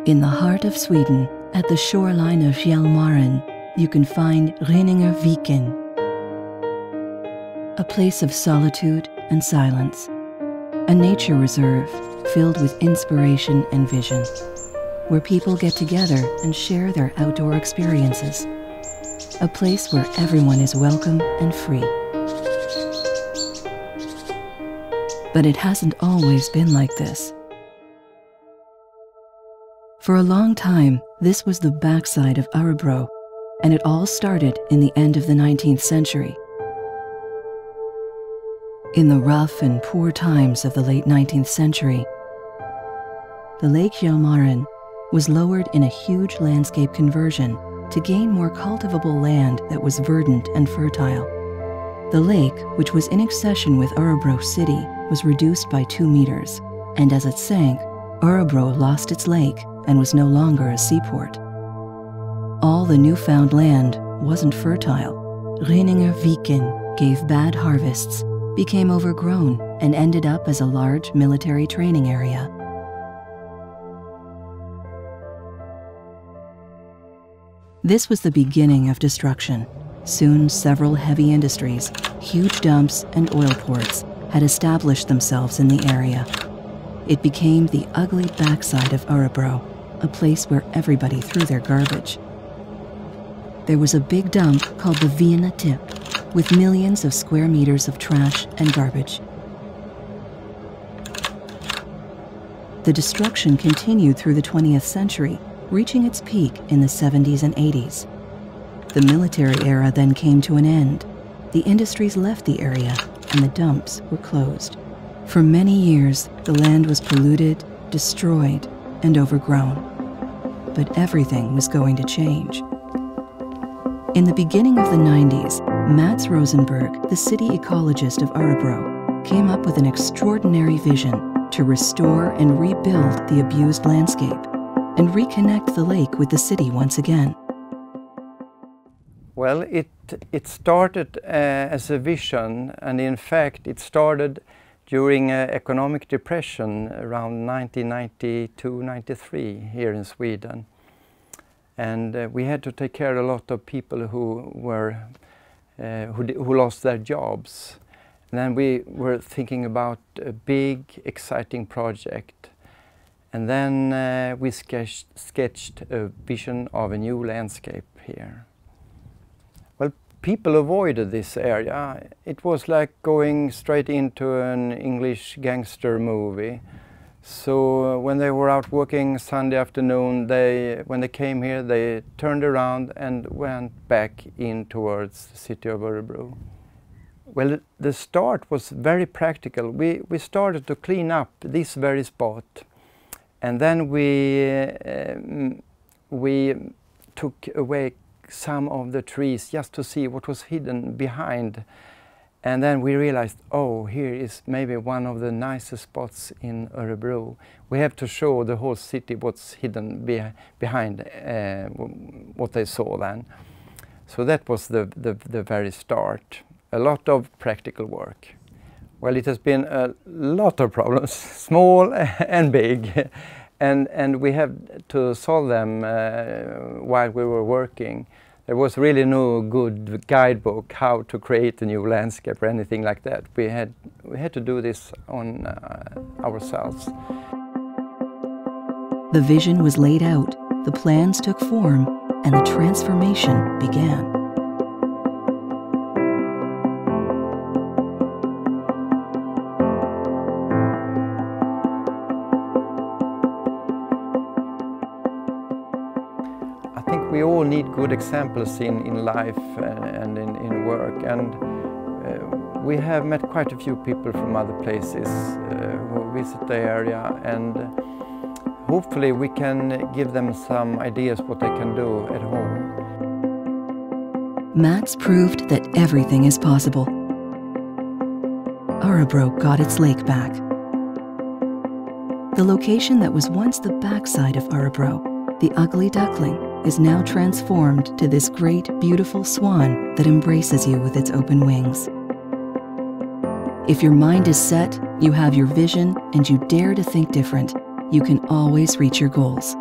In the heart of Sweden, at the shoreline of Hjälmaren, you can find Rynningeviken, a place of solitude and silence, a nature reserve filled with inspiration and vision, where people get together and share their outdoor experiences, a place where everyone is welcome and free. But it hasn't always been like this. For a long time, this was the backside of Örebro, and it all started in the end of the 19th century. In the rough and poor times of the late 19th century, the Lake Hjälmaren was lowered in a huge landscape conversion to gain more cultivable land that was verdant and fertile. The lake, which was in accession with Örebro city, was reduced by 2 meters, and as it sank, Örebro lost its lake and was no longer a seaport. All the newfound land wasn't fertile. Rynningeviken gave bad harvests, became overgrown, and ended up as a large military training area. This was the beginning of destruction. Soon several heavy industries, huge dumps, and oil ports had established themselves in the area. It became the ugly backside of Örebro, a place where everybody threw their garbage. There was a big dump called the Vienna Tip, with millions of square meters of trash and garbage. The destruction continued through the 20th century, reaching its peak in the 70s and 80s. The military era then came to an end. The industries left the area, and the dumps were closed. For many years, the land was polluted, destroyed, and overgrown. But everything was going to change. In the beginning of the 90s, Mats Rosenberg, the city ecologist of Örebro, came up with an extraordinary vision to restore and rebuild the abused landscape and reconnect the lake with the city once again. Well, it started as a vision, and in fact it started during economic depression around 1992-93 here in Sweden. And we had to take care of a lot of people who lost their jobs. And then we were thinking about a big, exciting project. And then we sketched a vision of a new landscape here. Well, people avoided this area. It was like going straight into an English gangster movie. So when they were out working Sunday afternoon, when they came here, they turned around and went back in towards the city of Örebro. Well, the start was very practical. We started to clean up this very spot. And then we took away some of the trees just to see what was hidden behind. And then we realized, oh, here is maybe one of the nicest spots in Örebro. We have to show the whole city what's hidden behind what they saw then. So that was the very start. A lot of practical work. Well, it has been a lot of problems, small and big, and we had to solve them while we were working. There was really no good guidebook how to create a new landscape or anything like that. We had to do this on ourselves. The vision was laid out, the plans took form, and the transformation began. We all need good examples in life and in work, and we have met quite a few people from other places who visit the area, and hopefully we can give them some ideas what they can do at home. Mats proved that everything is possible. Örebro got its lake back. The location that was once the backside of Örebro, the Ugly Duckling, is now transformed to this great, beautiful swan that embraces you with its open wings. If your mind is set, you have your vision, and you dare to think different, you can always reach your goals.